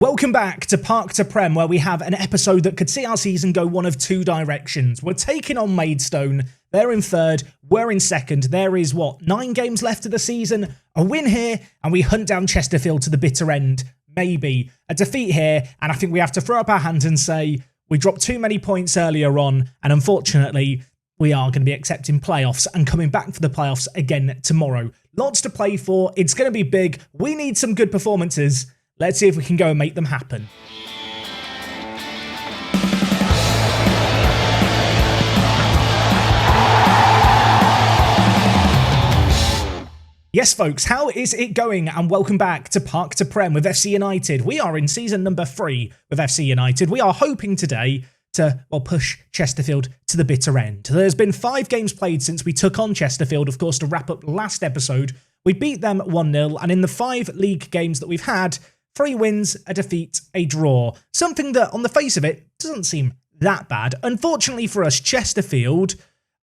Welcome back to Park to Prem, where we have an episode that could see our season go one of two directions. We're taking on Maidstone. They're in third. We're in second. There is, 9 games left of the season? A win here, and we hunt down Chesterfield to the bitter end. Maybe. A defeat here, and I think we have to throw up our hands and say we dropped too many points earlier on, and unfortunately, we are going to be accepting playoffs and coming back for the playoffs again tomorrow. Lots to play for. It's going to be big. We need some good performances. Let's see if we can go and make them happen. Yes, folks, how is it going? And welcome back to Park to Prem with FC United. We are in season number 3 with FC United. We are hoping today to, push Chesterfield to the bitter end. There's been 5 games played since we took on Chesterfield, of course, to wrap up last episode. We beat them 1-0, and in the 5 league games that we've had, 3 wins, a defeat, a draw. Something that, on the face of it, doesn't seem that bad. Unfortunately for us, Chesterfield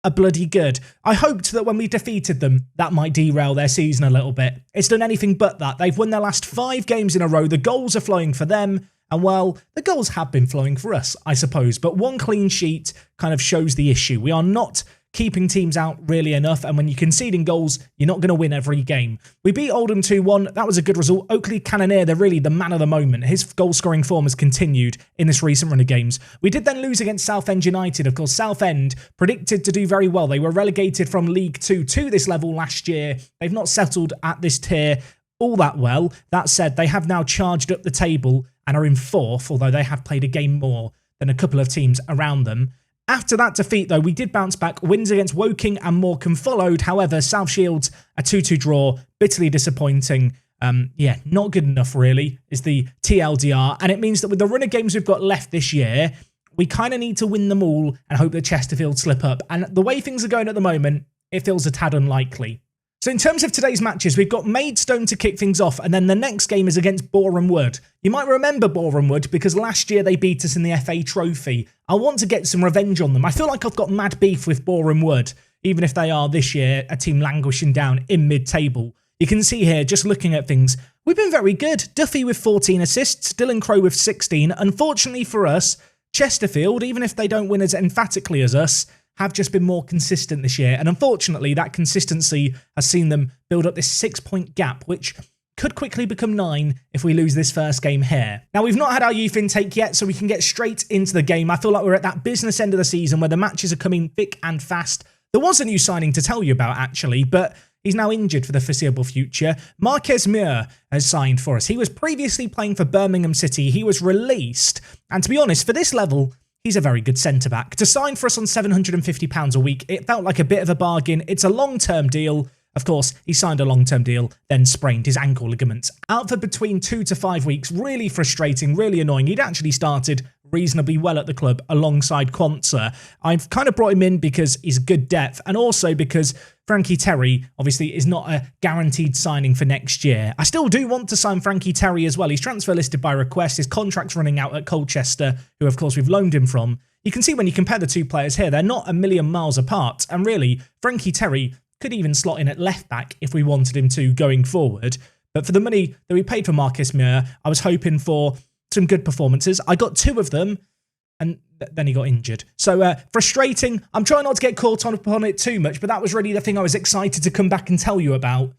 are bloody good. I hoped that when we defeated them, that might derail their season a little bit. It's done anything but that. They've won their last 5 games in a row. The goals are flowing for them. And, the goals have been flowing for us, I suppose. But 1 clean sheet kind of shows the issue. We are not keeping teams out really enough, and when you're conceding goals, you're not going to win every game. We beat Oldham 2-1. That was a good result. Oakley Cannoneer, they're really the man of the moment. His goal-scoring form has continued in this recent run of games. We did then lose against Southend United. Of course, Southend predicted to do very well. They were relegated from League 2 to this level last year. They've not settled at this tier all that well. That said, they have now charged up the table and are in 4th, although they have played a game more than a couple of teams around them. After that defeat, though, we did bounce back. Wins against Woking and Morecambe followed. However, South Shields, a 2-2 draw, bitterly disappointing. Not good enough, really, is the TLDR. And it means that with the run of games we've got left this year, we kind of need to win them all and hope that Chesterfield slip up. And the way things are going at the moment, it feels a tad unlikely. So in terms of today's matches, we've got Maidstone to kick things off, and then the next game is against Boreham Wood. You might remember Boreham Wood because last year they beat us in the FA Trophy. I want to get some revenge on them. I feel like I've got mad beef with Boreham Wood, even if they are this year a team languishing down in mid-table. You can see here, just looking at things, we've been very good. Duffy with 14 assists, Dylan Crowe with 16. Unfortunately for us, Chesterfield, even if they don't win as emphatically as us, have just been more consistent this year. And unfortunately, that consistency has seen them build up this 6-point gap, which could quickly become 9 if we lose this first game here. Now, we've not had our youth intake yet, so we can get straight into the game. I feel like we're at that business end of the season where the matches are coming thick and fast. There was a new signing to tell you about, actually, but he's now injured for the foreseeable future. Marquez Muir has signed for us. He was previously playing for Birmingham City. He was released. And to be honest, for this level, he's a very good centre-back. To sign for us on £750 a week, it felt like a bit of a bargain. It's a long-term deal. Of course, he signed a long-term deal, then sprained his ankle ligaments. Out for between 2 to 5 weeks. Really frustrating, really annoying. He'd actually started reasonably well at the club alongside Quansah. I've kind of brought him in because he's good depth, and also because Frankie Terry, obviously, is not a guaranteed signing for next year. I still do want to sign Frankie Terry as well. He's transfer listed by request. His contract's running out at Colchester, who, of course, we've loaned him from. You can see when you compare the two players here, they're not a million miles apart. And really, Frankie Terry could even slot in at left back if we wanted him to going forward. But for the money that we paid for Marcus Muir, I was hoping for some good performances. I got 2 of them, and then he got injured. So frustrating. I'm trying not to get caught up on it too much, but that was really the thing I was excited to come back and tell you about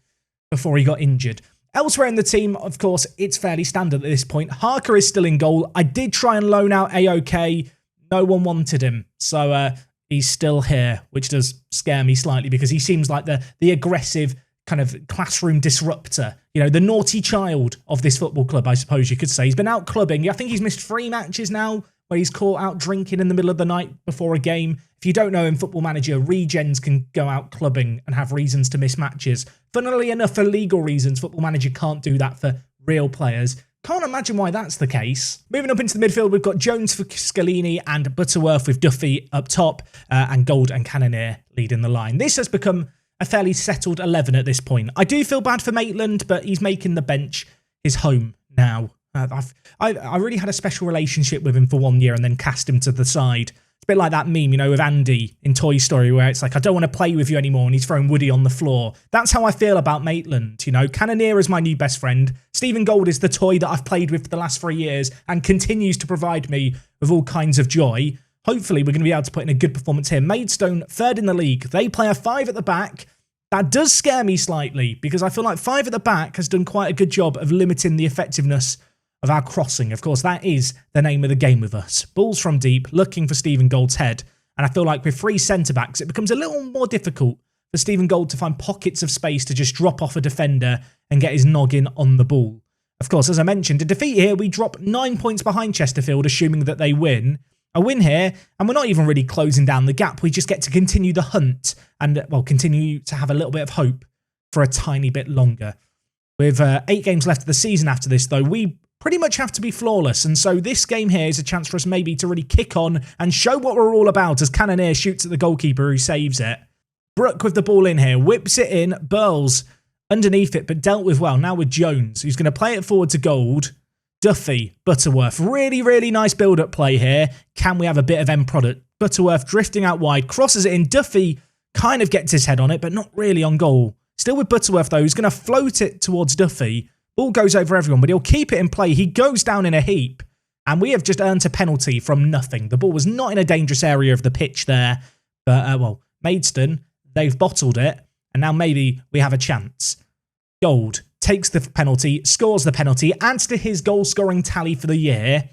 before he got injured. Elsewhere in the team, of course, it's fairly standard at this point. Harker is still in goal. I did try and loan out AOK. No one wanted him. So he's still here, which does scare me slightly because he seems like the aggressive kind of classroom disruptor, you know, the naughty child of this football club, I suppose you could say. He's been out clubbing. I think he's missed 3 matches now where he's caught out drinking in the middle of the night before a game. If you don't know, in Football Manager, regens can go out clubbing and have reasons to miss matches. Funnily enough, for legal reasons, Football Manager can't do that for real players. Can't imagine why that's the case. Moving up into the midfield, we've got Jones for Scalini and Butterworth with Duffy up top, and Gold and Cannoneer leading the line. This has become a fairly settled 11 at this point. I do feel bad for Maitland, but he's making the bench his home now. I really had a special relationship with him for 1 year and then cast him to the side It's a bit like that meme, you know, with Andy in Toy Story, where it's like, I don't want to play with you anymore, and he's throwing Woody on the floor. That's how I feel about Maitland, you know. Cannoneer is my new best friend. Stephen Gould is the toy that I've played with for the last 3 years and continues to provide me with all kinds of joy. Hopefully, we're going to be able to put in a good performance here. Maidstone, third in the league. They play a 5 at the back. That does scare me slightly, because I feel like 5 at the back has done quite a good job of limiting the effectiveness of our crossing. Of course, that is the name of the game with us. Balls from deep, looking for Stephen Gould's head. And I feel like with 3 centre-backs, it becomes a little more difficult for Stephen Gould to find pockets of space to just drop off a defender and get his noggin on the ball. Of course, as I mentioned, a defeat here, we drop 9 points behind Chesterfield, assuming that they win. A win here, and we're not even really closing down the gap. We just get to continue the hunt and, well, continue to have a little bit of hope for a tiny bit longer. With 8 games left of the season after this, though, we pretty much have to be flawless, and so this game here is a chance for us maybe to really kick on and show what we're all about as Cannoneer shoots at the goalkeeper who saves it. Brook with the ball in here, whips it in, Burls underneath it, but dealt with well. Now with Jones, who's going to play it forward to Gould. Duffy, Butterworth, really, really nice build-up play here. Can we have a bit of end product? Butterworth drifting out wide, crosses it in. Duffy kind of gets his head on it, but not really on goal. Still with Butterworth, though, who's going to float it towards Duffy. Ball goes over everyone, but he'll keep it in play. He goes down in a heap, and we have just earned a penalty from nothing. The ball was not in a dangerous area of the pitch there, but, well, Maidstone, they've bottled it, and now maybe we have a chance. Gould takes the penalty, scores the penalty, adds to his goal-scoring tally for the year.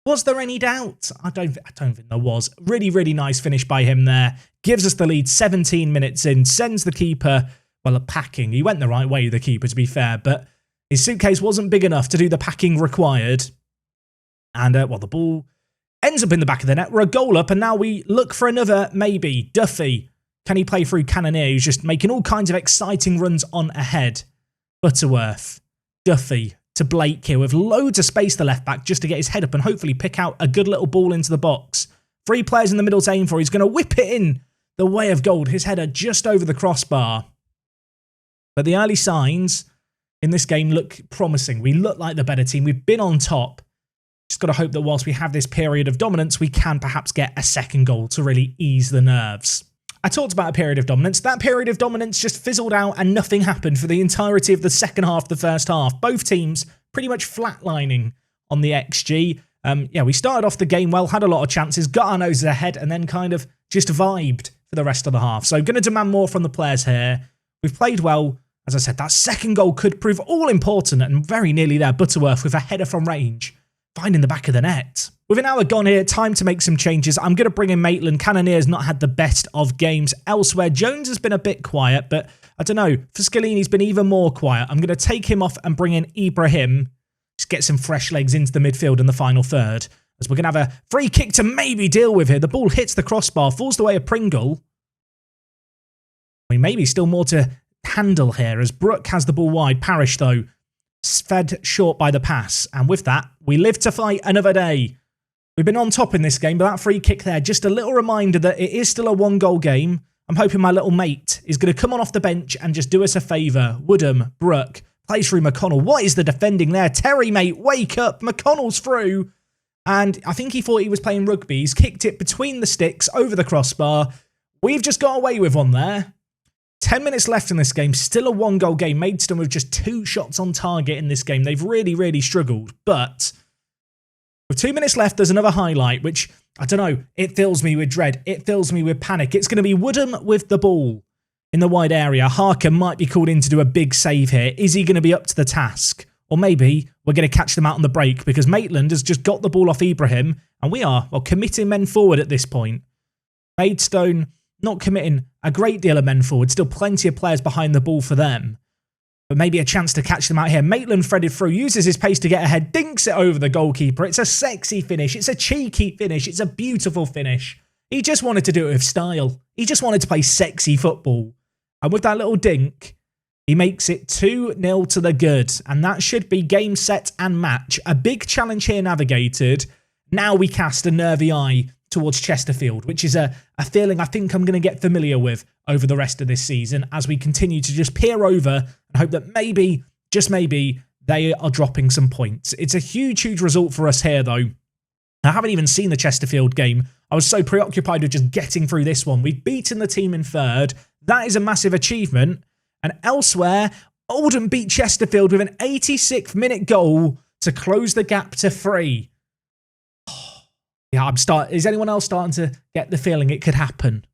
Was there any doubt? I don't think there was. Really, really nice finish by him there. Gives us the lead 17 minutes in, sends the keeper, well, packing. He went the right way, the keeper, to be fair, but his suitcase wasn't big enough to do the packing required. And, well, the ball ends up in the back of the net. We're a goal up, and now we look for another, maybe. Duffy. Can he play through Cannoneer, who's just making all kinds of exciting runs on ahead? Butterworth. Duffy to Blake here with loads of space, the left back, just to get his head up and hopefully pick out a good little ball into the box. 3 players in the middle to aim for. He's going to whip it in the way of Gould. His header just over the crossbar. But the early signs in this game look promising. We look like the better team. We've been on top. Just got to hope that whilst we have this period of dominance, we can perhaps get a second goal to really ease the nerves. I talked about a period of dominance. That period of dominance just fizzled out and nothing happened for the entirety of the second half, the first half. Both teams pretty much flatlining on the XG. Yeah, we started off the game well, had a lot of chances, got our noses ahead, and then kind of just vibed for the rest of the half. So going to demand more from the players here. We've played well. As I said, that second goal could prove all important and very nearly there. Butterworth with a header from range, finding the back of the net. With an hour gone here, time to make some changes. I'm going to bring in Maitland. Cannoneer's not had the best of games elsewhere. Jones has been a bit quiet, but I don't know. Fuscalini's been even more quiet. I'm going to take him off and bring in Ibrahim. Just get some fresh legs into the midfield in the final third. As we're going to have a free kick to maybe deal with here. The ball hits the crossbar, falls the way of Pringle. I mean, maybe still more to handle here as Brook has the ball wide. Parrish, though, fed short by the pass. And with that, we live to fight another day. We've been on top in this game, but that free kick there, just a little reminder that it is still a 1-goal game. I'm hoping my little mate is going to come on off the bench and just do us a favour. Woodham, Brook, plays through McConnell. What is the defending there? Terry, mate, wake up. McConnell's through. And I think he thought he was playing rugby. He's kicked it between the sticks, over the crossbar. We've just got away with one there. 10 minutes left in this game, still a 1-goal game. Maidstone with just 2 shots on target in this game. They've really, really struggled. But with 2 minutes left, there's another highlight, which, I don't know, it fills me with dread. It fills me with panic. It's going to be Woodham with the ball in the wide area. Harker might be called in to do a big save here. Is he going to be up to the task? Or maybe we're going to catch them out on the break because Maitland has just got the ball off Ibrahim and we are, well, committing men forward at this point. Maidstone not committing a great deal of men forward. Still plenty of players behind the ball for them. But maybe a chance to catch them out here. Maitland threaded through, uses his pace to get ahead, dinks it over the goalkeeper. It's a sexy finish. It's a cheeky finish. It's a beautiful finish. He just wanted to do it with style. He just wanted to play sexy football. And with that little dink, he makes it 2-0 to the good. And that should be game, set and match. A big challenge here navigated. Now we cast a nervy eye towards Chesterfield, which is a feeling I think I'm going to get familiar with over the rest of this season as we continue to just peer over and hope that maybe, just maybe, they are dropping some points. It's a huge, huge result for us here, though. I haven't even seen the Chesterfield game. I was so preoccupied with just getting through this one. We've beaten the team in third. That is a massive achievement. And elsewhere, Oldham beat Chesterfield with an 86th minute goal to close the gap to 3. Yeah, is anyone else starting to get the feeling it could happen?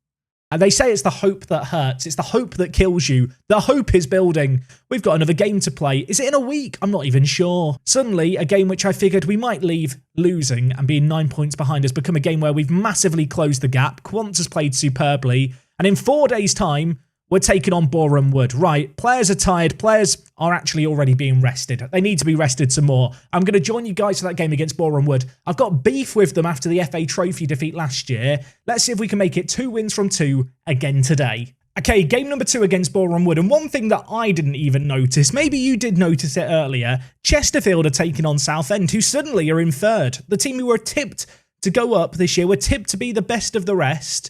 And they say it's the hope that hurts. It's the hope that kills you. The hope is building. We've got another game to play. Is it in a week? I'm not even sure. Suddenly, a game which I figured we might leave losing and being 9 points behind has become a game where we've massively closed the gap. Quants has played superbly. And in 4 days' time, we're taking on Boreham Wood. Right, players are tired. Players are actually already being rested. They need to be rested some more. I'm going to join you guys for that game against Boreham Wood. I've got beef with them after the FA Trophy defeat last year. Let's see if we can make it 2 wins from 2 again today. Okay, game number 2 against Boreham Wood. And one thing that I didn't even notice, maybe you did notice it earlier, Chesterfield are taking on Southend, who suddenly are in third. The team who were tipped to go up this year were tipped to be the best of the rest.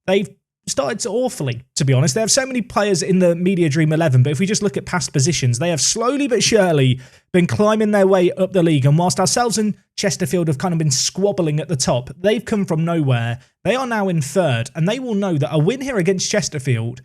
They've started to awfully, to be honest. They have so many players in the Media Dream 11, but if we just look at past positions, they have slowly but surely been climbing their way up the league. And whilst ourselves and Chesterfield have kind of been squabbling at the top, they've come from nowhere. They are now in third, and they will know that a win here against Chesterfield,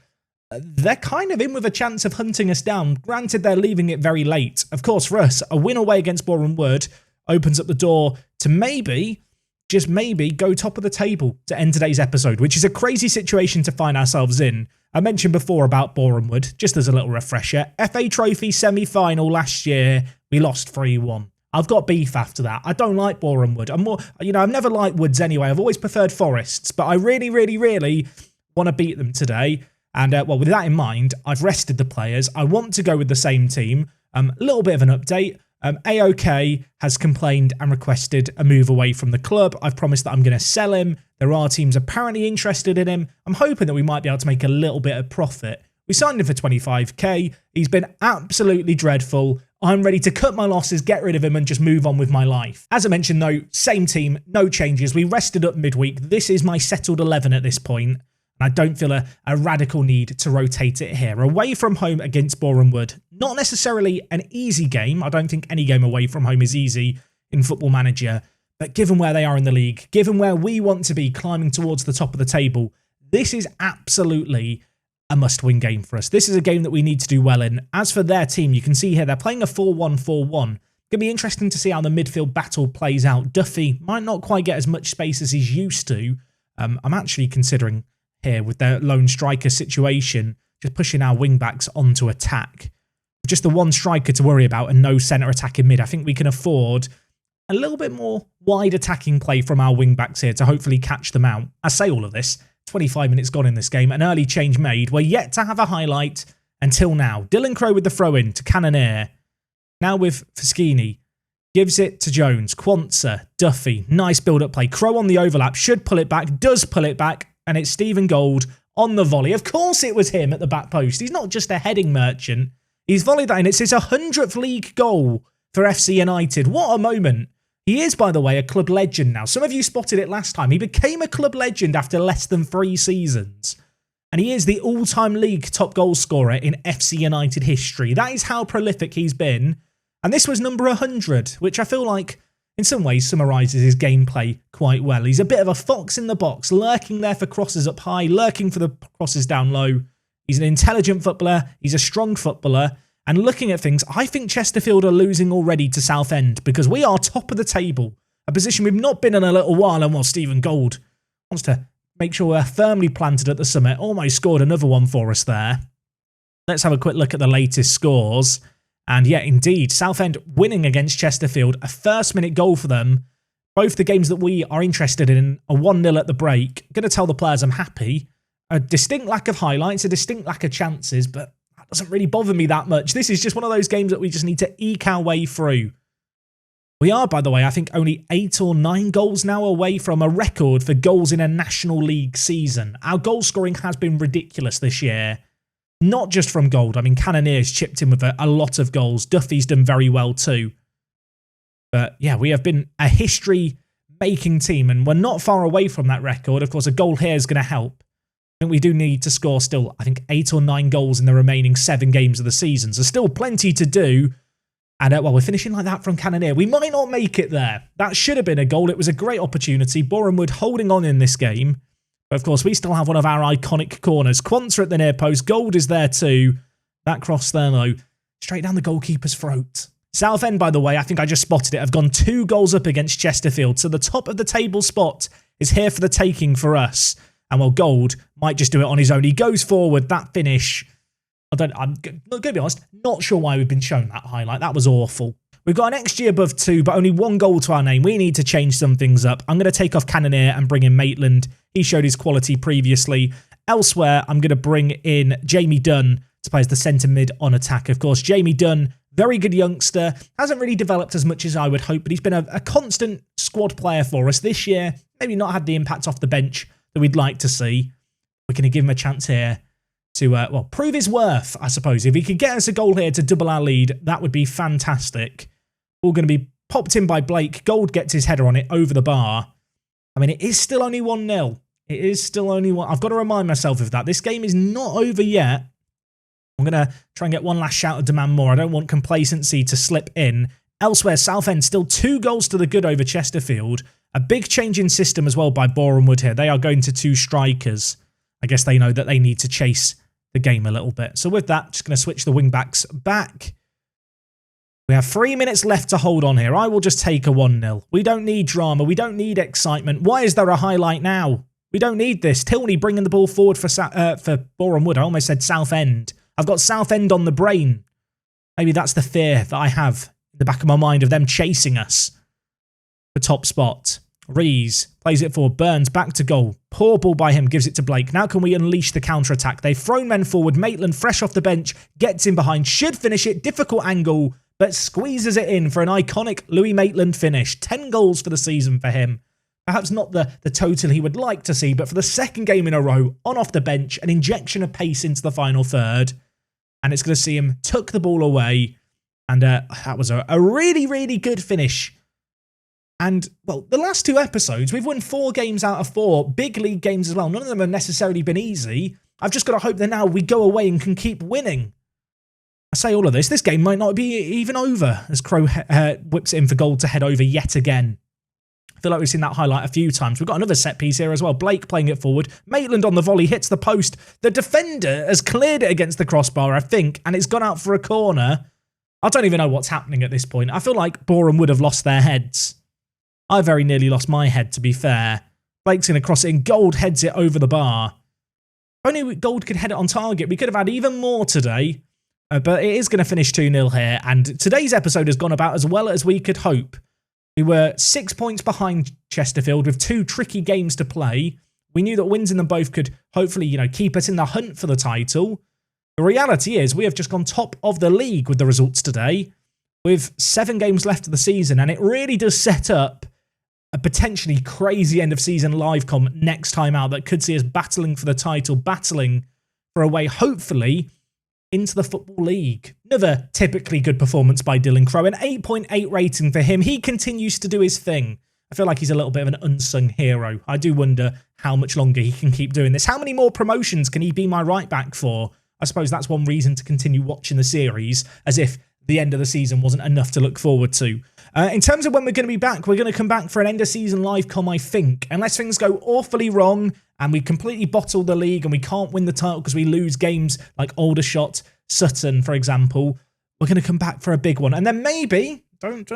they're kind of in with a chance of hunting us down. Granted, they're leaving it very late. Of course, for us, a win away against Boreham Wood opens up the door to maybe, just maybe, go top of the table to end today's episode, which is a crazy situation to find ourselves in. I mentioned before about Boreham Wood, just as a little refresher. FA Trophy semi-final last year, we lost 3-1. I've got beef after that. I don't like Boreham Wood. I've never liked Woods anyway. I've always preferred Forests, but I really, really, really want to beat them today. And, with that in mind, I've rested the players. I want to go with the same team. A little bit of an update. AOK has complained and requested a move away from the club. I've promised that I'm going to sell him. There are teams apparently interested in him. I'm hoping that we might be able to make a little bit of profit. We signed him for 25k. He's been absolutely dreadful. I'm ready to cut my losses, get rid of him, and just move on with my life. As I mentioned, though, same team, no changes. We rested up midweek. This is my settled 11 at this point. I don't feel a radical need to rotate it here. Away from home against Boreham Wood. Not necessarily an easy game. I don't think any game away from home is easy in Football Manager. But given where they are in the league, given where we want to be climbing towards the top of the table, this is absolutely a must-win game for us. This is a game that we need to do well in. As for their team, you can see here they're playing a 4-1-4-1. Going to be interesting to see how the midfield battle plays out. Duffy might not quite get as much space as he's used to. I'm actually considering here with their lone striker situation, just pushing our wing-backs onto attack. Just the one striker to worry about and no centre attack in mid. I think we can afford a little bit more wide attacking play from our wing-backs here to hopefully catch them out. I say all of this, 25 minutes gone in this game, an early change made. We're yet to have a highlight until now. Dylan Crowe with the throw-in to Cannoneer. Now with Fischini. Gives it to Jones. Quantza, Duffy, nice build-up play. Crowe on the overlap, should pull it back, does pull it back, and it's Stephen Gold on the volley. Of course it was him at the back post. He's not just a heading merchant. He's volleyed that in. It's his 100th league goal for FC United. What a moment. He is, by the way, a club legend now. Some of you spotted it last time. He became a club legend after less than 3 seasons. And he is the all-time league top goal scorer in FC United history. That is how prolific he's been. And this was number 100, which I feel like in some ways summarises his gameplay quite well. He's a bit of a fox in the box, lurking there for crosses up high, lurking for the crosses down low. He's an intelligent footballer, he's a strong footballer, and looking at things, I think Chesterfield are losing already to Southend because we are top of the table, a position we've not been in a little while, and Stephen Gold wants to make sure we're firmly planted at the summit. Almost scored another one for us there. Let's have a quick look at the latest scores. And yeah, indeed, Southend winning against Chesterfield, a first-minute goal for them. Both the games that we are interested in, a 1-0 at the break. Going to tell the players I'm happy. A distinct lack of highlights, a distinct lack of chances, but that doesn't really bother me that much. This is just one of those games that we just need to eke our way through. We are, by the way, I think only 8 or 9 goals now away from a record for goals in a National League season. Our goal scoring has been ridiculous this year. Not just from Gold. I mean, Cannoneer's chipped in with a lot of goals. Duffy's done very well too. But yeah, we have been a history-making team, and we're not far away from that record. Of course, a goal here is going to help. I think we do need to score still, I think, 8 or 9 goals in the remaining 7 games of the season. So still plenty to do. And, well, we're finishing like that from Cannoneer. We might not make it there. That should have been a goal. It was a great opportunity. Boreham Wood holding on in this game. But, of course, we still have one of our iconic corners. Quanta at the near post. Gold is there too. That cross there, though, straight down the goalkeeper's throat. Southend, by the way, I think I just spotted it, have gone 2 goals up against Chesterfield. So the top of the table spot is here for the taking for us. And, well, Gold might just do it on his own. He goes forward. That finish... I'm going to be honest, not sure why we've been shown that highlight. That was awful. We've got an XG above 2, but only 1 goal to our name. We need to change some things up. I'm going to take off Cannoneer and bring in Maitland. He showed his quality previously. Elsewhere, I'm going to bring in Jamie Dunn to play as the centre mid on attack. Of course, Jamie Dunn, very good youngster. Hasn't really developed as much as I would hope, but he's been a constant squad player for us this year. Maybe not had the impact off the bench that we'd like to see. We're going to give him a chance here to, well, prove his worth, I suppose. If he could get us a goal here to double our lead, that would be fantastic. All going to be popped in by Blake. Gold gets his header on it over the bar. I mean, it is still only 1-0. It is still only 1. I've got to remind myself of that. This game is not over yet. I'm going to try and get one last shout of demand more. I don't want complacency to slip in. Elsewhere, Southend still 2 goals to the good over Chesterfield. A big change in system as well by Boreham Wood here. They are going to 2 strikers. I guess they know that they need to chase the game a little bit. So with that, just going to switch the wing-backs back. We have 3 minutes left to hold on here. I will just take a 1-0. We don't need drama. We don't need excitement. Why is there a highlight now? We don't need this. Tilney bringing the ball forward for Boreham Wood. I almost said Southend. I've got Southend on the brain. Maybe that's the fear that I have in the back of my mind of them chasing us for top spot. Rees plays it forward. Burns back to goal. Poor ball by him. Gives it to Blake. Now can we unleash the counter-attack? They've thrown men forward. Maitland, fresh off the bench, gets in behind. Should finish it. Difficult angle, but squeezes it in for an iconic Louis Maitland finish. 10 goals for the season for him. Perhaps not the total he would like to see, but for the second game in a row, on off the bench, an injection of pace into the final third. And it's going to see him tuck the ball away. And that was a really, really good finish. And, well, the last 2 episodes, we've won 4 games out of 4. Big league games as well. None of them have necessarily been easy. I've just got to hope that now we go away and can keep winning. I say all of this. This game might not be even over as Crow whips it in for Gold to head over yet again. I feel like we've seen that highlight a few times. We've got another set piece here as well. Blake playing it forward. Maitland on the volley hits the post. The defender has cleared it against the crossbar, I think, and it's gone out for a corner. I don't even know what's happening at this point. I feel like Boreham would have lost their heads. I very nearly lost my head, to be fair. Blake's going to cross it in. Gold heads it over the bar. If only Gold could head it on target. We could have had even more today. But it is going to finish 2-0 here. And today's episode has gone about as well as we could hope. We were 6 points behind Chesterfield with 2 tricky games to play. We knew that wins in them both could hopefully, keep us in the hunt for the title. The reality is we have just gone top of the league with the results today, with 7 games left of the season. And it really does set up a potentially crazy end of season live com next time out that could see us battling for the title, battling for a way, hopefully, into the Football League. Another typically good performance by Dylan Crow, an 8.8 rating for him. He continues to do his thing. I feel like he's a little bit of an unsung hero. I do wonder how much longer he can keep doing this. How many more promotions can he be my right back for? I suppose that's one reason to continue watching the series, as if the end of the season wasn't enough to look forward to. In terms of when we're going to be back, we're going to come back for an end of season live com, I think. Unless things go awfully wrong and we completely bottle the league and we can't win the title because we lose games like Aldershot, Sutton, for example. We're going to come back for a big one. And then maybe, don't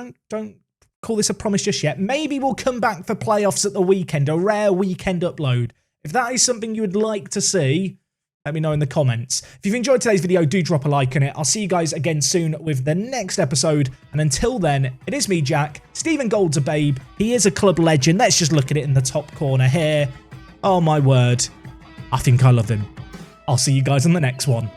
call this a promise just yet, maybe we'll come back for playoffs at the weekend, a rare weekend upload. If that is something you would like to see, let me know in the comments. If you've enjoyed today's video, do drop a like on it. I'll see you guys again soon with the next episode. And until then, it is me, Jack. Stephen Gold's a babe. He is a club legend. Let's just look at it in the top corner here. Oh my word. I think I love him. I'll see you guys on the next one.